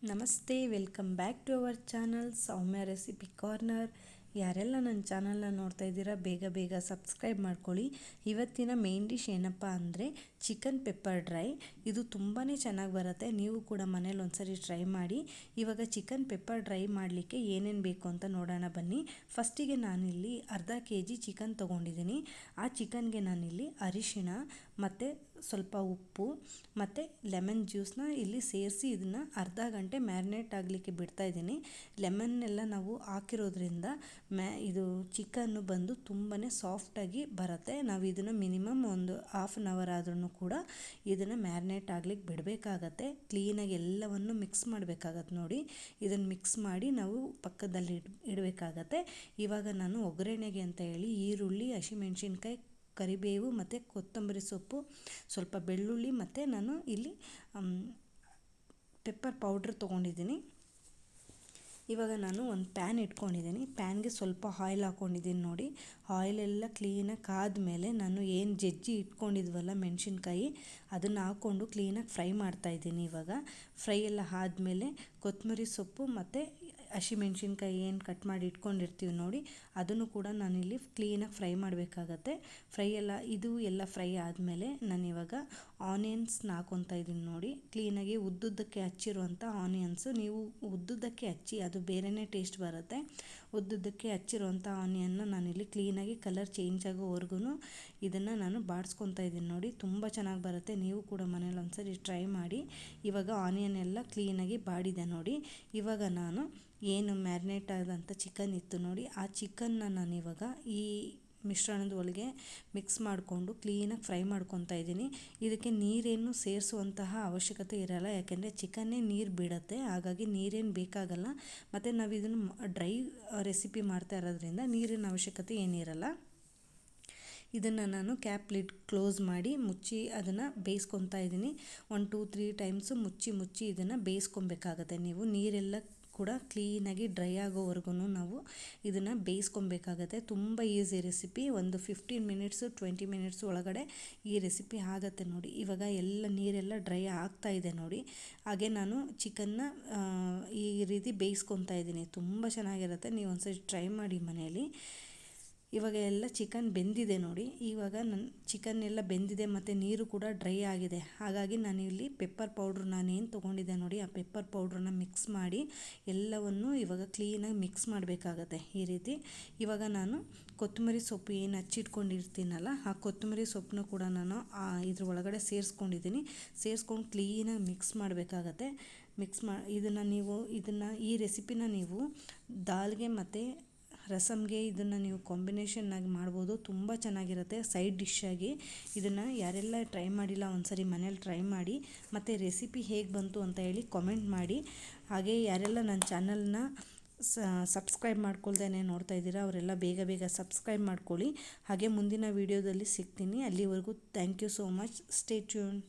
ನಮಸ್ತೆ, welcome back to our channel Soumya recipe corner. ಯಾರೆಲ್ಲ ನನ್ನ ಚಾನಲ್ನ ನೋಡ್ತಾ ಇದ್ದೀರಾ ಬೇಗ ಬೇಗ ಸಬ್ಸ್ಕ್ರೈಬ್ ಮಾಡ್ಕೊಳ್ಳಿ. ಇವತ್ತಿನ ಮೇನ್ ಡಿಶ್ ಏನಪ್ಪ ಅಂದರೆ ಚಿಕನ್ ಪೆಪ್ಪರ್ ಡ್ರೈ. ಇದು ತುಂಬಾ ಚೆನ್ನಾಗಿ ಬರುತ್ತೆ. ನೀವು ಕೂಡ ಮನೇಲಿ ಒಂದ್ಸರಿ ಟ್ರೈ ಮಾಡಿ. ಇವಾಗ ಚಿಕನ್ ಪೆಪ್ಪರ್ ಡ್ರೈ ಮಾಡಲಿಕ್ಕೆ ಏನೇನು ಬೇಕು ಅಂತ ನೋಡೋಣ ಬನ್ನಿ. ಫಸ್ಟಿಗೆ ನಾನಿಲ್ಲಿ ಅರ್ಧ kg ಚಿಕನ್ ತೊಗೊಂಡಿದ್ದೀನಿ. ಆ ಚಿಕನ್ಗೆ ನಾನಿಲ್ಲಿ ಅರಿಶಿಣ ಮತ್ತು ಸ್ವಲ್ಪ ಉಪ್ಪು ಮತ್ತು ಲೆಮನ್ ಜ್ಯೂಸನ್ನ ಇಲ್ಲಿ ಸೇರಿಸಿ ಇದನ್ನು ಅರ್ಧ ಗಂಟೆ ಮ್ಯಾರಿನೇಟ್ ಆಗಲಿಕ್ಕೆ ಬಿಡ್ತಾಯಿದ್ದೀನಿ. ಲೆಮನ್ನೆಲ್ಲ ನಾವು ಹಾಕಿರೋದ್ರಿಂದ ಇದು ಚಿಕನ್ನು ಬಂದು ತುಂಬಾ ಸಾಫ್ಟಾಗಿ ಬರುತ್ತೆ. ನಾವು ಇದನ್ನು ಮಿನಿಮಮ್ ಒಂದು ಹಾಫ್ ಆನ್ ಅವರ್ ಆದ್ರೂ ಕೂಡ ಇದನ್ನು ಮ್ಯಾರಿನೇಟ್ ಆಗ್ಲಿಕ್ಕೆ ಬಿಡಬೇಕಾಗತ್ತೆ. ಕ್ಲೀನಾಗಿ ಎಲ್ಲವನ್ನು ಮಿಕ್ಸ್ ಮಾಡಬೇಕಾಗತ್ತೆ. ನೋಡಿ, ಇದನ್ನು ಮಿಕ್ಸ್ ಮಾಡಿ ನಾವು ಪಕ್ಕದಲ್ಲಿ ಇಡಬೇಕಾಗತ್ತೆ. ಇವಾಗ ನಾನು ಒಗ್ಗರಣೆಗೆ ಅಂತ ಹೇಳಿ ಈರುಳ್ಳಿ, ಹಸಿಮೆಣಸಿನ್ಕಾಯಿ, ಕರಿಬೇವು ಮತ್ತು ಕೊತ್ತಂಬರಿ ಸೊಪ್ಪು, ಸ್ವಲ್ಪ ಬೆಳ್ಳುಳ್ಳಿ ಮತ್ತು ನಾನು ಇಲ್ಲಿ ಪೆಪ್ಪರ್ ಪೌಡ್ರ್ ತೊಗೊಂಡಿದ್ದೀನಿ. ಇವಾಗ ನಾನು ಒಂದು ಪ್ಯಾನ್ ಇಟ್ಕೊಂಡಿದ್ದೀನಿ. ಪ್ಯಾನ್ಗೆ ಸ್ವಲ್ಪ ಆಯಿಲ್ ಹಾಕ್ಕೊಂಡಿದ್ದೀನಿ. ನೋಡಿ, ಆಯಿಲೆಲ್ಲ ಕ್ಲೀನಾಗಿ ಕಾದ್ಮೇಲೆ ನಾನು ಏನು ಜಜ್ಜಿ ಇಟ್ಕೊಂಡಿದ್ವಲ್ಲ ಮೆಣಸಿನ್ಕಾಯಿ, ಅದನ್ನು ಹಾಕ್ಕೊಂಡು ಕ್ಲೀನಾಗಿ ಫ್ರೈ ಮಾಡ್ತಾಯಿದ್ದೀನಿ. ಇವಾಗ ಫ್ರೈ ಎಲ್ಲ ಆದಮೇಲೆ ಕೊತ್ತಂಬರಿ ಸೊಪ್ಪು ಮತ್ತು ಹಸಿಮೆಣ್ಸಿನ್ಕಾಯಿ ಏನು ಕಟ್ ಮಾಡಿ ಇಟ್ಕೊಂಡಿರ್ತೀವಿ ನೋಡಿ, ಅದನ್ನು ಕೂಡ ನಾನಿಲ್ಲಿ ಕ್ಲೀನಾಗಿ ಫ್ರೈ ಮಾಡಬೇಕಾಗತ್ತೆ. ಇದು ಎಲ್ಲ ಫ್ರೈ ಆದಮೇಲೆ ನಾನಿವಾಗ ಆನಿಯನ್ಸ್ನ ಹಾಕ್ಕೊತಾ ಇದ್ದೀನಿ. ನೋಡಿ, ಕ್ಲೀನಾಗಿ ಉದ್ದುದ್ದಕ್ಕೆ ಹಚ್ಚಿರುವಂಥ ಆನಿಯನ್ಸು. ನೀವು ಉದ್ದುದ್ದಕ್ಕೆ ಹಚ್ಚಿ, ಅದು ಬೇರೆಯೇ ಟೇಸ್ಟ್ ಬರುತ್ತೆ. ಉದ್ದುದ್ದಕ್ಕೆ ಹಚ್ಚಿರುವಂಥ ಆನಿಯನ್ನ ನಾನಿಲ್ಲಿ ಕ್ಲೀನಾಗಿ ಕಲರ್ ಚೇಂಜ್ ಆಗೋವರೆಗೂ ಇದನ್ನು ನಾನು ಬಾಡಿಸ್ಕೊತಾ ಇದ್ದೀನಿ. ನೋಡಿ, ತುಂಬ ಚೆನ್ನಾಗಿ ಬರುತ್ತೆ. ನೀವು ಕೂಡ ಮನೇಲಿ ಒಂದ್ಸರಿ ಟ್ರೈ ಮಾಡಿ. ಇವಾಗ ಆನಿಯನ್ ಎಲ್ಲ ಕ್ಲೀನಾಗಿ ಬಾಡಿದೆ ನೋಡಿ. ಇವಾಗ ನಾನು ಏನು ಮ್ಯಾರಿನೇಟ್ ಆದಂಥ ಚಿಕನ್ ಇತ್ತು ನೋಡಿ, ಆ ಚಿಕನ್ನ ನಾನಿವಾಗ ಈ ಮಿಶ್ರಣದ ಒಳಗೆ ಮಿಕ್ಸ್ ಮಾಡಿಕೊಂಡು ಕ್ಲೀನಾಗಿ ಫ್ರೈ ಮಾಡ್ಕೊತಾ ಇದ್ದೀನಿ. ಇದಕ್ಕೆ ನೀರೇನು ಸೇರಿಸುವಂತಹ ಅವಶ್ಯಕತೆ ಇರಲ್ಲ, ಯಾಕೆಂದರೆ ಚಿಕನ್ನೇ ನೀರು ಬಿಡುತ್ತೆ. ಹಾಗಾಗಿ ನೀರೇನು ಬೇಕಾಗಲ್ಲ. ಮತ್ತು ನಾವು ಇದನ್ನು ಡ್ರೈ ರೆಸಿಪಿ ಮಾಡ್ತಾ ಇರೋದ್ರಿಂದ ನೀರಿನ ಅವಶ್ಯಕತೆ ಏನಿರಲ್ಲ. ಇದನ್ನು ನಾನು ಕ್ಯಾಪ್ ಲಿಡ್ ಕ್ಲೋಸ್ ಮಾಡಿ ಮುಚ್ಚಿ ಅದನ್ನು ಬೇಯಿಸ್ಕೊತಾ ಇದ್ದೀನಿ. 1-2-3 ಟೈಮ್ಸು ಮುಚ್ಚಿ ಇದನ್ನು ಬೇಯಿಸ್ಕೊಬೇಕಾಗತ್ತೆ. ನೀವು ನೀರೆಲ್ಲ ಕೂಡ ಕ್ಲೀನಾಗಿ ಡ್ರೈ ಆಗೋವರೆಗೂ ನಾವು ಇದನ್ನು ಬೇಯಿಸ್ಕೊಬೇಕಾಗತ್ತೆ. ತುಂಬ ಈಸಿ ರೆಸಿಪಿ. ಒಂದು 15 ಮಿನಿಟ್ಸು 20 ಮಿನಿಟ್ಸ್ ಒಳಗಡೆ ಈ ರೆಸಿಪಿ ಆಗುತ್ತೆ ನೋಡಿ. ಇವಾಗ ನೀರೆಲ್ಲ ಡ್ರೈ ಆಗ್ತಾ ಇದೆ ನೋಡಿ. ಹಾಗೆ ನಾನು ಚಿಕನ್ನ ಈ ರೀತಿ ಬೇಯಿಸ್ಕೊತಾ ಇದ್ದೀನಿ. ತುಂಬ ಚೆನ್ನಾಗಿರುತ್ತೆ. ನೀವು ಒಂದ್ಸರಿ ಟ್ರೈ ಮಾಡಿ ಮನೆಯಲ್ಲಿ. ಇವಾಗ ಎಲ್ಲ ಚಿಕನ್ ಬೆಂದಿದೆ ನೋಡಿ. ಇವಾಗ ನನ್ನ ಚಿಕನ್ ಎಲ್ಲ ಬೆಂದಿದೆ ಮತ್ತು ನೀರು ಕೂಡ ಡ್ರೈ ಆಗಿದೆ. ಹಾಗಾಗಿ ನಾನಿಲ್ಲಿ ಪೆಪ್ಪರ್ ಪೌಡ್ರ್ ನಾನೇನು ತೊಗೊಂಡಿದ್ದೆ ನೋಡಿ, ಆ ಪೆಪ್ಪರ್ ಪೌಡ್ರನ್ನ ಮಿಕ್ಸ್ ಮಾಡಿ ಎಲ್ಲವನ್ನು ಇವಾಗ ಕ್ಲೀನಾಗಿ ಮಿಕ್ಸ್ ಮಾಡಬೇಕಾಗತ್ತೆ ಈ ರೀತಿ. ಇವಾಗ ನಾನು ಕೊತ್ತಂಬರಿ ಸೊಪ್ಪು ಏನು ಹಚ್ಚಿಟ್ಕೊಂಡಿರ್ತೀನಲ್ಲ, ಆ ಕೊತ್ತಂಬರಿ ಸೊಪ್ಪನ್ನು ಕೂಡ ನಾನು ಇದ್ರ ಒಳಗಡೆ ಸೇರಿಸ್ಕೊಂಡಿದ್ದೀನಿ. ಸೇರಿಸ್ಕೊಂಡು ಕ್ಲೀನಾಗಿ ಮಿಕ್ಸ್ ಮಾಡಬೇಕಾಗತ್ತೆ. ಈ ರೆಸಿಪಿನ ನೀವು ದಾಲ್ಗೆ ಮತ್ತು ರಸಮ್ಗೆ ಇದನ್ನು ನೀವು ಕಾಂಬಿನೇಷನ್ನಾಗಿ ಮಾಡ್ಬೋದು. ತುಂಬ ಚೆನ್ನಾಗಿರುತ್ತೆ ಸೈಡ್ ಡಿಶ್ಶಾಗಿ. ಇದನ್ನು ಯಾರೆಲ್ಲ ಟ್ರೈ ಮಾಡಿಲ್ಲ ಒಂದ್ಸರಿ ಮನೇಲಿ ಟ್ರೈ ಮಾಡಿ. ಮತ್ತು ರೆಸಿಪಿ ಹೇಗೆ ಬಂತು ಅಂತ ಹೇಳಿ ಕಾಮೆಂಟ್ ಮಾಡಿ. ಹಾಗೆ ಯಾರೆಲ್ಲ ನನ್ನ ಚಾನಲ್ನ ಸಬ್ಸ್ಕ್ರೈಬ್ ಮಾಡ್ಕೊಳ್ದೇ ನೋಡ್ತಾ ಇದ್ದೀರಾ ಅವರೆಲ್ಲ ಬೇಗ ಬೇಗ ಸಬ್ಸ್ಕ್ರೈಬ್ ಮಾಡ್ಕೊಳ್ಳಿ. ಹಾಗೆ ಮುಂದಿನ ವೀಡಿಯೋದಲ್ಲಿ ಸಿಗ್ತೀನಿ. ಅಲ್ಲಿವರೆಗೂ thank you so much. Stay tune.